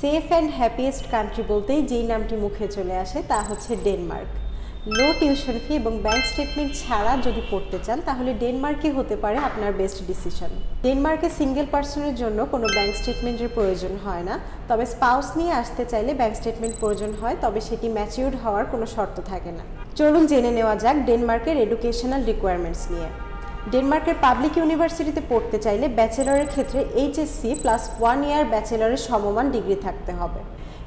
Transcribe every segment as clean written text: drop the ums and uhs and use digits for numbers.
Safe and happiest country বলতেই যেই নামটি মুখে চলে আসে তা হচ্ছে ডেনমার্ক। লো টিউশন ফি এবং ব্যাংক স্টেটমেন্ট ছাড়া যদি পড়তে চান তাহলে ডেনমার্কই হতে পারে আপনার বেস্ট ডিসিশন। ডেনমার্কে সিঙ্গেল পার্সনের জন্য কোনো ব্যাংক স্টেটমেন্টের প্রয়োজন হয় না, তবে স্পাউস নিয়ে আসতে চাইলে ব্যাংক স্টেটমেন্ট প্রয়োজন হয়, তবে সেটি ম্যাচিউরড হওয়ার কোনো শর্ত থাকে না। চলুন জেনে নেওয়া যাক ডেনমার্কের এডুকেশনাল রিকোয়ারমেন্টস নিয়ে। ডেনমার্কের পাবলিক ইউনিভার্সিটিতে পড়তে চাইলে ব্যাচেলরের ক্ষেত্রে এইচএসসি প্লাস 1 ইয়ার ব্যাচেলরের সমমান ডিগ্রি থাকতে হবে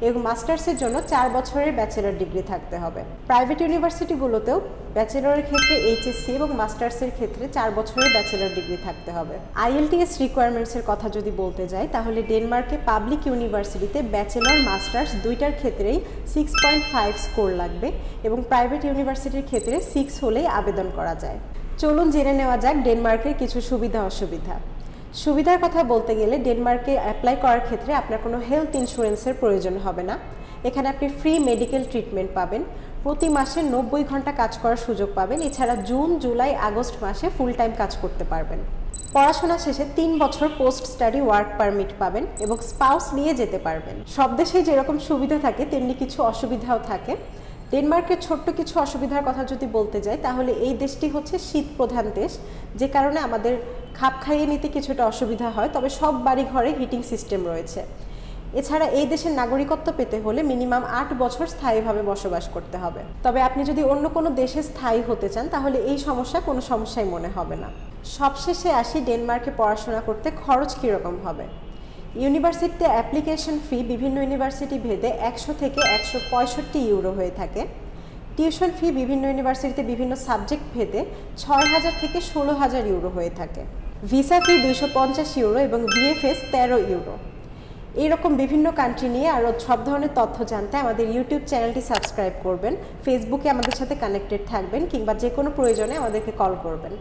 এবং মাস্টার্সের জন্য 4 বছরের ব্যাচেলর ডিগ্রি থাকতে হবে। প্রাইভেট ইউনিভার্সিটিগুলোতেও ব্যাচেলরের ক্ষেত্রে এইচএসসি এবং মাস্টার্সের ক্ষেত্রে 4 বছরের ব্যাচেলর ডিগ্রি থাকতে হবে। আইএলটিএস রিকোয়ারমেন্টসের কথা যদি বলতে যাই তাহলে ডেনমার্কে পাবলিক ইউনিভার্সিটিতে ব্যাচেলর মাস্টার্স দুইটার ক্ষেত্রেই 6.5 স্কোর লাগবে এবং প্রাইভেট ইউনিভার্সিটির ক্ষেত্রে 6 হলেই আবেদন করা যায়। চলুন জেনে নেওয়া যাক ডেনমার্কের কিছু সুবিধা অসুবিধা। সুবিধার কথা বলতে গেলে ডেনমার্কে অ্যাপ্লাই করার ক্ষেত্রে আপনার কোনো হেলথ ইন্স্যুরেন্সের প্রয়োজন হবে না। এখানে আপনি ফ্রি মেডিকেল ট্রিটমেন্ট পাবেন, প্রতি মাসে 90 ঘন্টা কাজ করার সুযোগ পাবেন, এছাড়া জুন, জুলাই, আগস্ট মাসে ফুল টাইম কাজ করতে পারবেন। পড়াশোনা শেষে 3 বছর পোস্ট স্টাডি ওয়ার্ক পারমিট পাবেন এবং স্পাউস নিয়ে যেতে পারবেন। সব দেশেই যেরকম সুবিধা থাকে তেমনি কিছু অসুবিধাও থাকে। ডেনমার্কের ছোট্ট কিছু অসুবিধার কথা যদি বলতে যাই তাহলে এই দেশটি হচ্ছে শীত প্রধান দেশ, যে কারণে আমাদের খাপ খাইয়ে নিতে কিছুটা অসুবিধা হয়, তবে সব বাড়ি ঘরে হিটিং সিস্টেম রয়েছে। এছাড়া এই দেশের নাগরিকত্ব পেতে হলে মিনিমাম 8 বছর স্থায়ীভাবে বসবাস করতে হবে। তবে আপনি যদি অন্য কোনো দেশে স্থায়ী হতে চান তাহলে এই সমস্যা কোনো সমস্যাই মনে হবে না। সবশেষে আসি ডেনমার্কে পড়াশোনা করতে খরচ কীরকম হবে। ইউনিভার্সিটিতে অ্যাপ্লিকেশন ফি বিভিন্ন ইউনিভার্সিটি ভেদে 100 থেকে 165 ইউরো হয়ে থাকে। টিউশন ফি বিভিন্ন ইউনিভার্সিটিতে বিভিন্ন সাবজেক্ট ভেদে 6000 থেকে 16000 ইউরো হয়ে থাকে। ভিসা ফি 250 ইউরো এবং ভিএফএস 13 ইউরো। এইরকম বিভিন্ন কান্ট্রি নিয়ে আরও সব ধরনের তথ্য জানতে আমাদের ইউটিউব চ্যানেলটি সাবস্ক্রাইব করবেন, ফেসবুকে আমাদের সাথে কানেক্টেড থাকবেন কিংবা যে কোনো প্রয়োজনে আমাদেরকে কল করবেন।